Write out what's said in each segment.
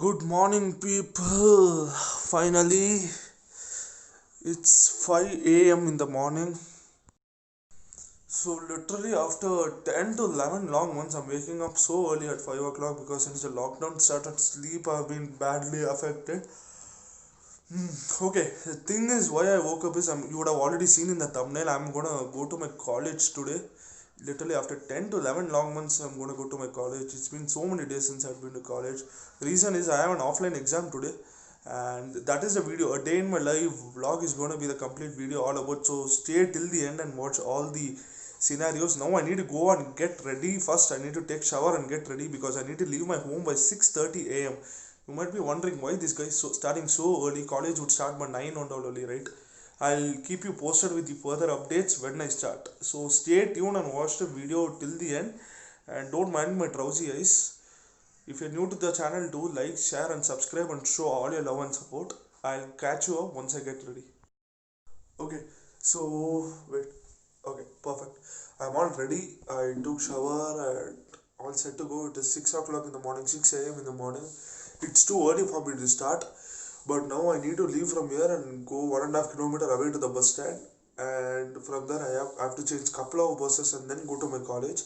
Good morning, people. Finally, it's 5 a.m. in the morning. So, literally, after 10 to 11 long months, I'm waking up so early at 5 o'clock because since the lockdown started, sleep I've been badly affected. Okay, the thing is, why I woke up is you would have already seen in the thumbnail. I'm gonna go to my college today. Literally, after 10 to 11 long months, I'm gonna go to my college. It's been so many days since I've been to college. Reason is, I have an offline exam today, and that is the video. A day in my life vlog is gonna be the complete video all about. So, stay till the end and watch all the scenarios. Now, I need to go and get ready. First, I need to take shower and get ready because I need to leave my home by 6:30 a.m. You might be wondering why this guy is starting so early. College would start by 9 on early, right? I'll keep you posted with the further updates when I start. So stay tuned and watch the video till the end. And don't mind my drowsy eyes. If you're new to the channel, do like, share, and subscribe and show all your love and support. I'll catch you up once I get ready. Okay, so wait. Okay, perfect. I'm all ready. I took shower and all set to go. It is 6 o'clock in the morning, 6 a.m. in the morning. It's too early for me to start, but now I need to leave from here and go 1.5 kilometers away to the bus stand. And from there, I have to change couple of buses and then go to my college.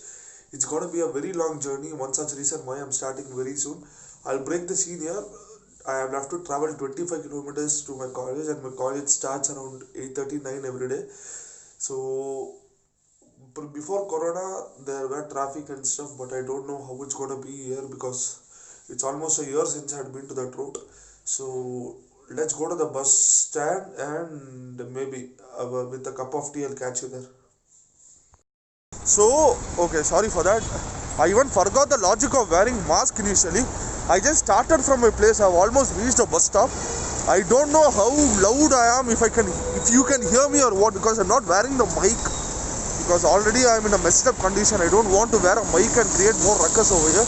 It's gonna be a very long journey. One such reason why I'm starting very soon. I'll break the scene here. I have to travel 25 kilometers to my college, and my college starts around 8:39 every day. So before Corona, there were traffic and stuff, but I don't know how it's gonna be here because it's almost a year since I had been to that route. So let's go to the bus stand and maybe with a cup of tea, I'll catch you there. So, okay, sorry for that. I even forgot the logic of wearing mask initially. I just started from my place. I've almost reached the bus stop. I don't know how loud I am, if you can hear me or what, because I'm not wearing the mic. Because already I'm in a messed up condition. I don't want to wear a mic and create more ruckus over here.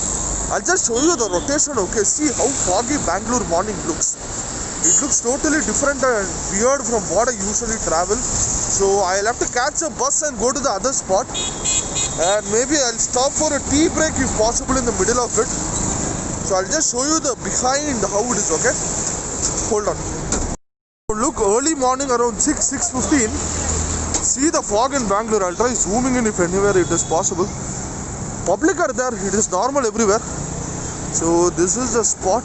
I'll just show you the rotation, okay? See how foggy Bangalore morning looks. It looks totally different and weird from what I usually travel. So I'll have to catch a bus and go to the other spot. And maybe I'll stop for a tea break if possible in the middle of it. So I'll just show you the behind how it is, okay? Hold on. Look, early morning around 6:15. See the fog in Bangalore. I'll try zooming in if anywhere it is possible. Public are there. It is normal everywhere. So this is the spot.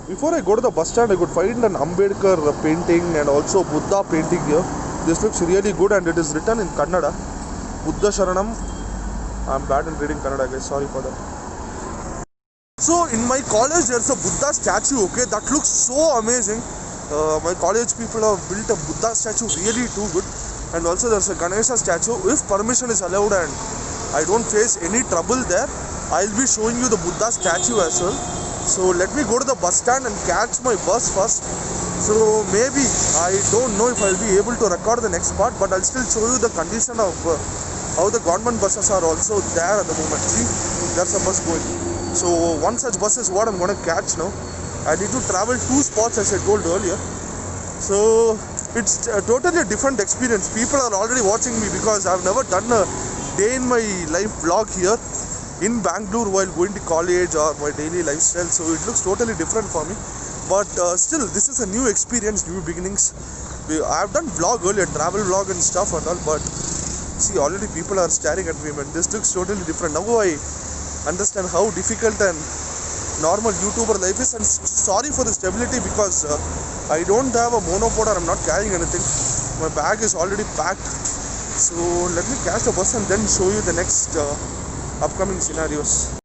Before I go to the bus stand, I could find an Ambedkar painting and also Buddha painting here. This looks really good and it is written in Kannada. Buddha Sharanam. I'm bad in reading Kannada, guys. Sorry for that. So in my college, there's a Buddha statue, okay? That looks so amazing. My college people have built a Buddha statue really too good. And also there's a Ganesha statue. If permission is allowed and I don't face any trouble there, I'll be showing you the Buddha statue as well. So let me go to the bus stand and catch my bus first. So maybe, I don't know if I'll be able to record the next part, but I'll still show you the condition of how the government buses are also there at the moment. See, there's a bus going. So one such bus is what I'm going to catch now. I need to travel 2 spots as I told earlier. So it's a totally different experience. People are already watching me because I've never done a day in my life vlog here in Bangalore while going to college or my daily lifestyle. So it looks totally different for me. But still, this is a new experience, new beginnings. I've done vlog earlier, travel vlog and stuff and all, but see, already people are staring at me, man. This looks totally different. Now I understand how difficult and normal YouTuber life is, and sorry for the stability because I don't have a monopod or I'm not carrying anything. My bag is already packed. So let me catch the bus and then show you the next upcoming scenarios.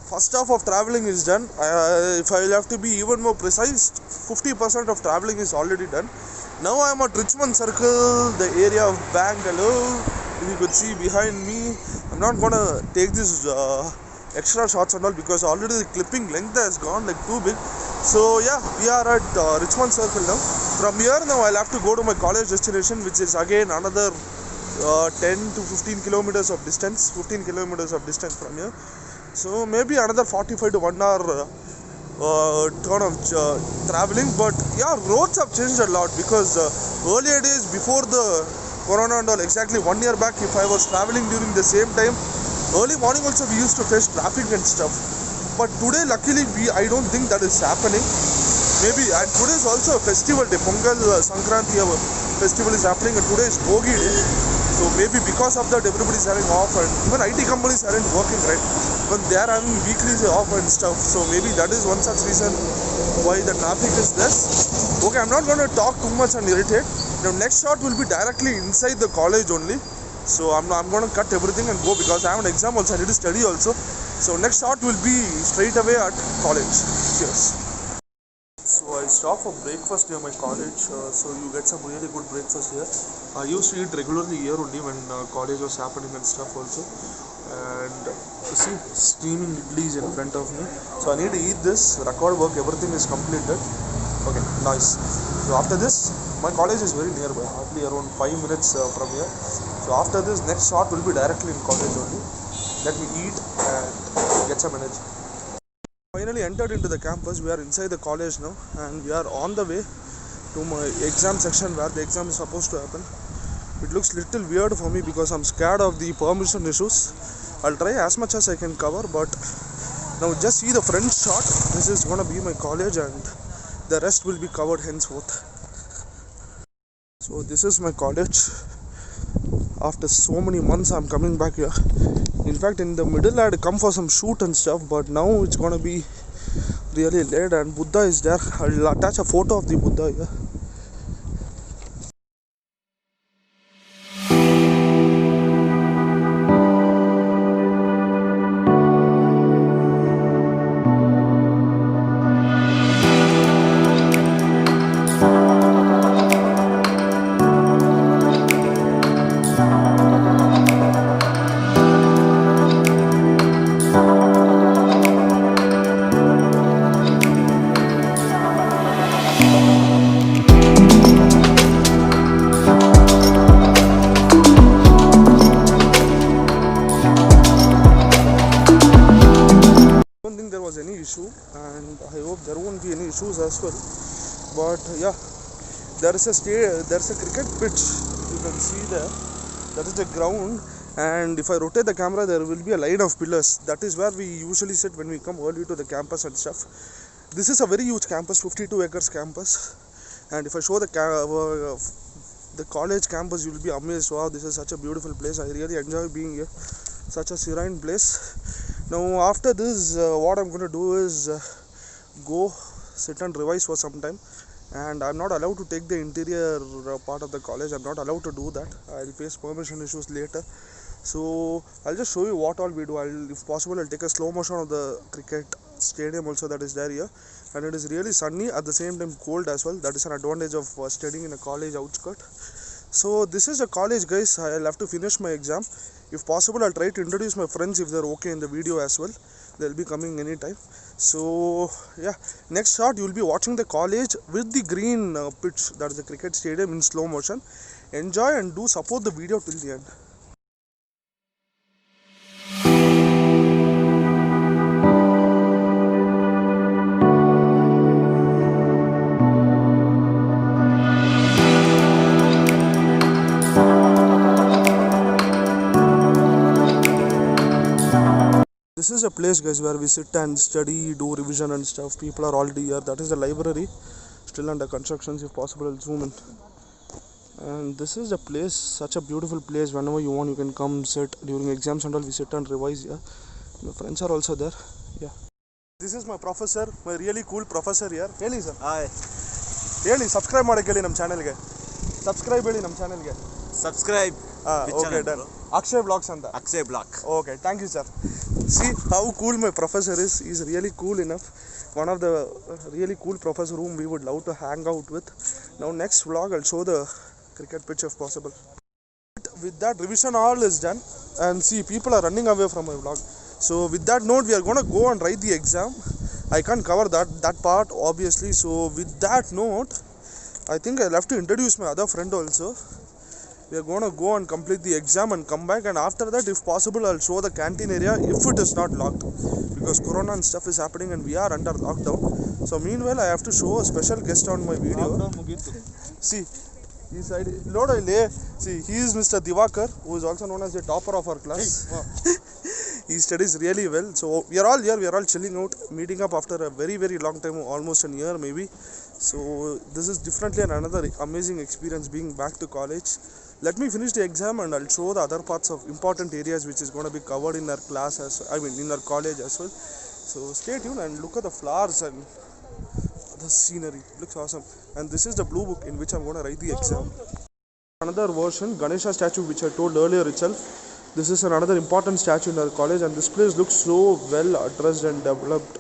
First half of traveling is done. If I will have to be even more precise, 50% of traveling is already done. Now I am at Richmond Circle, the area of Bangalore. If you could see behind me, I'm not gonna take this extra shots and all because already the clipping length has gone like too big. So yeah, we are at Richmond Circle now. From here now I'll have to go to my college destination, which is again another 10 to 15 kilometers of distance, 15 kilometers of distance from here. So maybe another 45 to 1 hour turn of traveling. But yeah, roads have changed a lot, because earlier days before the corona and all, exactly 1 year back, if I was traveling during the same time, early morning also we used to face traffic and stuff. But today luckily I don't think that is happening. Maybe, and today is also a festival day, Pongal Sankranti festival is happening, and today is Bogi day. So maybe because of that everybody is having off, and even IT companies aren't working, right? When they are having weeklies off and stuff. So maybe that is one such reason why the traffic is less. Okay, I'm not going to talk too much and irritate. Now next shot will be directly inside the college only. So I'm going to cut everything and go, because I have an exam also, I need to study also. So next shot will be straight away at college. Cheers. So I stop for breakfast near my college, so you get some really good breakfast here. I used to eat regularly here only when college was happening and stuff also. And see, steaming idlis in front of me. So I need to eat this, record work, everything is completed. Okay, nice. So after this, my college is very nearby, hardly around 5 minutes from here. So after this, next shot will be directly in college only. Let me eat and get some energy. Finally entered into the campus. We are inside the college now, and we are on the way to my exam section where the exam is supposed to happen. It looks little weird for me because I'm scared of the permission issues. I'll try as much as I can cover, but now just see the front shot. This is gonna be my college, and the rest will be covered henceforth. So this is my college. After so many months I'm coming back here. In fact, in the middle I had come for some shoot and stuff, but now it's gonna be really late, and Buddha is there. I'll attach a photo of the Buddha here. Any issue, and I hope there won't be any issues as well. But yeah, there's a cricket pitch, you can see there. That is the ground, and if I rotate the camera, there will be a line of pillars. That is where we usually sit when we come early to the campus and stuff. This is a very huge campus, 52 acres campus, and if I show the college campus, you will be amazed. Wow, this is such a beautiful place. I really enjoy being here. Such a serene place. Now after this, what I'm going to do is go sit and revise for some time, and I'm not allowed to take the interior part of the college. I'm not allowed to do that. I'll face permission issues later. So I'll just show you what all we do. If possible, I'll take a slow motion of the cricket stadium also that is there here, and it is really sunny, at the same time cold as well. That is an advantage of studying in a college outskirt. So this is the college, guys. I'll have to finish my exam. If possible, I'll try to introduce my friends if they're okay in the video as well. They'll be coming anytime. So yeah, next shot you'll be watching the college with the green pitch, that is the cricket stadium, in slow motion. Enjoy and do support the video till the end. This is a place, guys, where we sit and study, do revision and stuff. People are already here. That is the library, still under construction. If possible, I'll zoom in. And this is the place, such a beautiful place. Whenever you want, you can come sit. During exams and all, we sit and revise here. My friends are also there. Yeah. This is my professor, my really cool professor here. Heli sir. Hi. Heli, subscribe madakeli nam channel ge. Subscribe heli nam channel ge. Subscribe. Okay, done. Akshay Vlogs anta. Akshay Vlog. Okay, thank you, sir. See how cool my professor is. He's really cool enough. One of the really cool professor whom we would love to hang out with. Now next vlog I'll show the cricket pitch if possible. With that, revision all is done, and see, people are running away from my vlog. So with that note, we are gonna go and write the exam. I can't cover that part obviously. So with that note, I think I'll have to introduce my other friend also. We are going to go and complete the exam and come back, and after that, if possible, I'll show the canteen area if it is not locked, because corona and stuff is happening and we are under lockdown. So meanwhile, I have to show a special guest on my video. See, he said, see, he is Mr. Divakar, who is also known as the topper of our class. He studies really well. So we are all here, we are all chilling out, meeting up after a very, very long time, almost a year maybe. So this is definitely another amazing experience being back to college. Let me finish the exam and I'll show the other parts of important areas which is going to be covered in our class, in our college as well. So stay tuned and look at the flowers and the scenery. Looks awesome. And this is the blue book in which I'm going to write the exam. Another version, Ganesha statue, which I told earlier itself. This is another important statue in our college, and this place looks so well addressed and developed.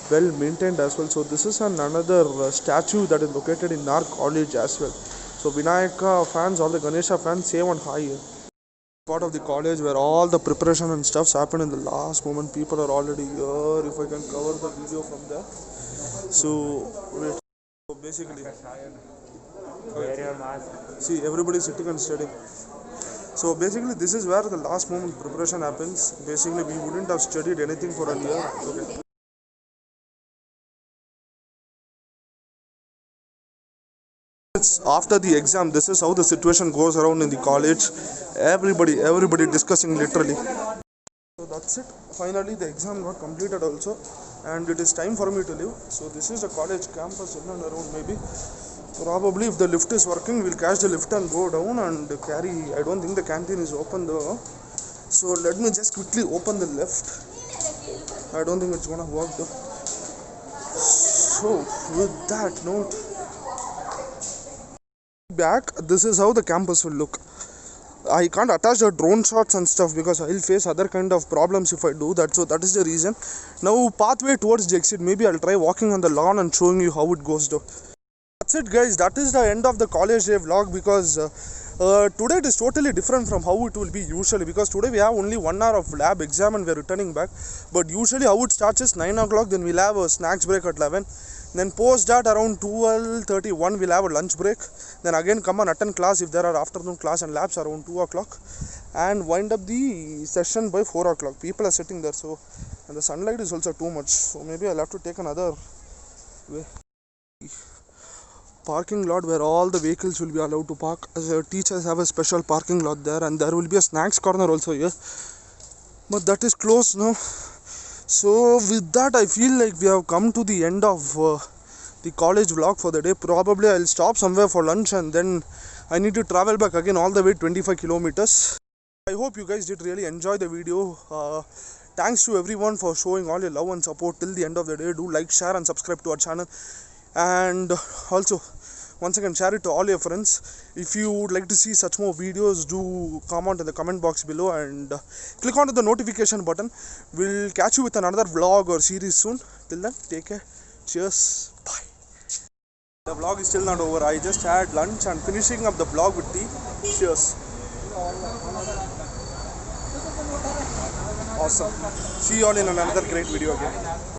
Well maintained as well. So this is another statue that is located in our college as well. So Vinayaka fans, all the Ganesha fans, save on high here. Part of the college where all the preparation and stuffs happen in the last moment. People are already here. If I can cover the video from there. So wait. So basically, wear your mask. See, everybody is sitting and studying. So basically, this is where the last moment preparation happens. Basically, we wouldn't have studied anything for a year. Okay. After the exam, this is how the situation goes around in the college. Everybody discussing literally. So that's it. Finally, the exam got completed also, and it is time for me to leave. So this is the college campus in and around. Maybe, probably, if the lift is working, we'll catch the lift and go down and carry. I don't think the canteen is open though. So let me just quickly open the lift. I don't think it's gonna work though. So with that note, back, this is how the campus will look. I can't attach the drone shots and stuff because I'll face other kind of problems if I do that. So that is the reason. Now pathway towards the exit, maybe I'll try walking on the lawn and showing you how it goes though. That's it guys, that is the end of the college day vlog, because today it is totally different from how it will be usually, because today we have only 1 hour of lab exam and we are returning back. But usually how it starts is 9 o'clock, then we'll have a snacks break at 11. Then post that around 12:31 we'll have a lunch break. Then again come and attend class if there are afternoon class and labs around 2 o'clock. And wind up the session by 4 o'clock. People are sitting there, so, and the sunlight is also too much. So maybe I'll have to take another way. Parking lot where all the vehicles will be allowed to park. Teachers have a special parking lot there, and there will be a snacks corner also here. But that is closed now. So with that, I feel like we have come to the end of the college vlog for the day. Probably I'll stop somewhere for lunch and then I need to travel back again all the way 25 kilometers. I hope you guys did really enjoy the video. Thanks to everyone for showing all your love and support till the end of the day. Do like, share and subscribe to our channel. And also, once again, share it to all your friends. If you would like to see such more videos, do comment in the comment box below and click on the notification button. We'll catch you with another vlog or series soon. Till then, take care. Cheers. Bye. The vlog is still not over. I just had lunch and finishing up the vlog with tea. Cheers. Awesome. See you all in another great video again.